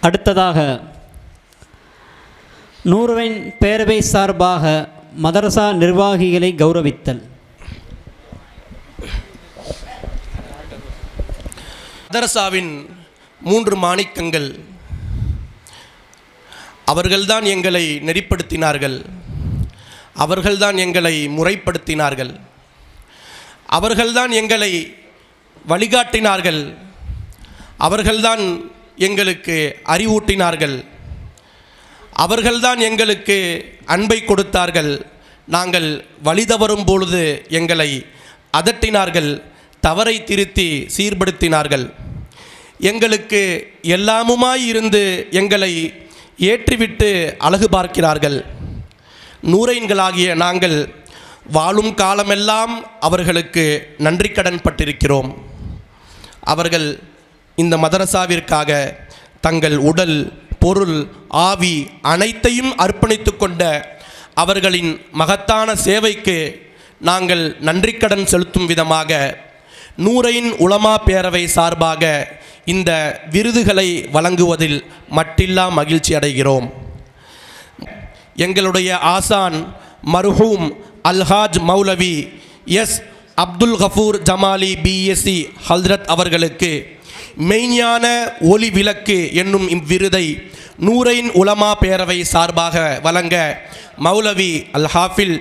அடுத்ததாக நூர்வைன் பேரவை சார்பாக மதரசா நிர்வாகிகளை கௌரவித்தல். மதரசாவின் 3 மாணிக்கங்கள், அவர்கள்தான் எங்களை நெறிப்படுத்தினார்கள், அவர்கள்தான் எங்களை முறைப்படுத்தினார்கள், அவர்கள்தான் எங்களை வழிகாட்டினார்கள், அவர்கள்தான் எங்களுக்கு அறிவூட்டினார்கள், அவர்கள்தான் எங்களுக்கு அன்பை கொடுத்தார்கள். நாங்கள் வழி தவறும் பொழுது எங்களை அதட்டினார்கள், தவறை திருத்தி சீர்படுத்தினார்கள். எங்களுக்கு எல்லாமுமாய் இருந்து எங்களை ஏற்றிவிட்டு அழகு பார்க்கிறார்கள். நூரைன்களாகிய நாங்கள் வாழும் காலமெல்லாம் அவர்களுக்கு நன்றி கடன் பட்டிருக்கிறோம். அவர்கள் இந்த மதரசாவிற்காக தங்கள் உடல், பொருள், ஆவி அனைத்தையும் அர்ப்பணித்து கொண்ட அவர்களின் மகத்தான சேவைக்கு நாங்கள் நன்றி கடன் செலுத்தும் விதமாக நூரைன் உலமா பேரவை சார்பாக இந்த விருதுகளை வழங்குவதில் மட்டில்லா மகிழ்ச்சி அடைகிறோம். எங்களுடைய ஆசான் மர்ஹூம் அல்ஹாஜ் மௌலவி எஸ் அப்துல் கஃபூர் ஜமாலி பிஎஸ்சி ஹல்ரத் அவர்களுக்கு மெய்ஞான ஒளி விளக்கு என்னும் இவ்விருதை நூரைன் உலமா பேரவை சார்பாக வழங்க மௌலவி அல் ஹாஃபில்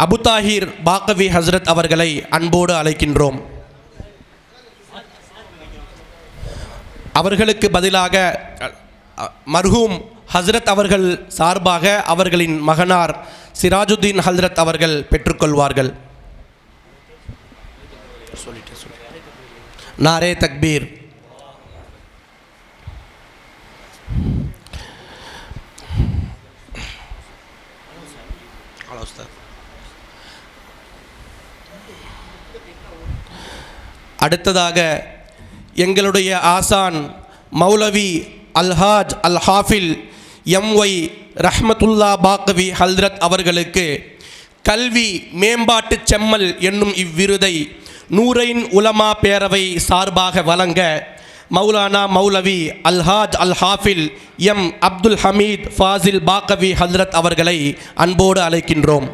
அபு தாஹிர் பாக்கவி ஹஸ்ரத் அவர்களை அன்போடு அழைக்கின்றோம். அவர்களுக்கு பதிலாக மர்ஹூம் ஹஸ்ரத் அவர்கள் சார்பாக அவர்களின் மகனார் சிராஜுதீன் ஹல்ரத் அவர்கள் பெற்றுக்கொள்வார்கள். நாரே தக்பீர். அடுத்ததாக எங்களுடைய ஆசான் மௌலவி அல்ஹாஜ் அல் ஹாஃபில் எம்ஒய் ரஹ்மத்துல்லா பாக்கவி ஹல்ரத் அவர்களுக்கு கல்வி மேம்பாட்டு செம்மல் என்னும் இவ்விருதை நூரைன் உலமா பேரவை சார்பாக வழங்க மௌலானா மௌலவி அல்ஹாஜ் அல் ஹாஃபில் எம் அப்துல் ஹமீத் ஃபாசில் பாக்கவி ஹல்ரத் அவர்களை அன்போடு அழைக்கின்றோம்.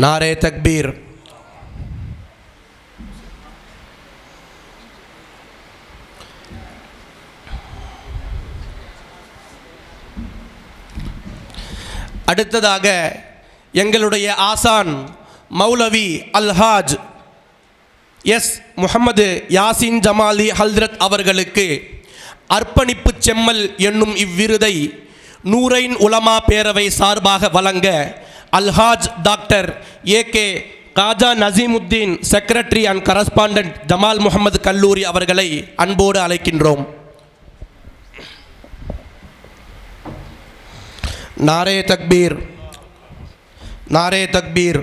நாரே தக்பீர். அடுத்ததாக எங்களுடைய ஆசான் மௌலவி அல்ஹாஜ் எஸ் முஹம்மது யாசின் ஜமாலி ஹல்ரத் அவர்களுக்கு அர்ப்பணிப்பு செம்மல் என்னும் இவ்விருதை நூரைன் உலமா பேரவை சார்பாக வழங்க Alhaj doctor A K Khaja Naseemuddin secretary and correspondent Jamal Mohamed கல்லூரி அவர்களை அன்போடு அழைக்கின்றோம். நாரே தக்பீர், நாரே தக்பீர்.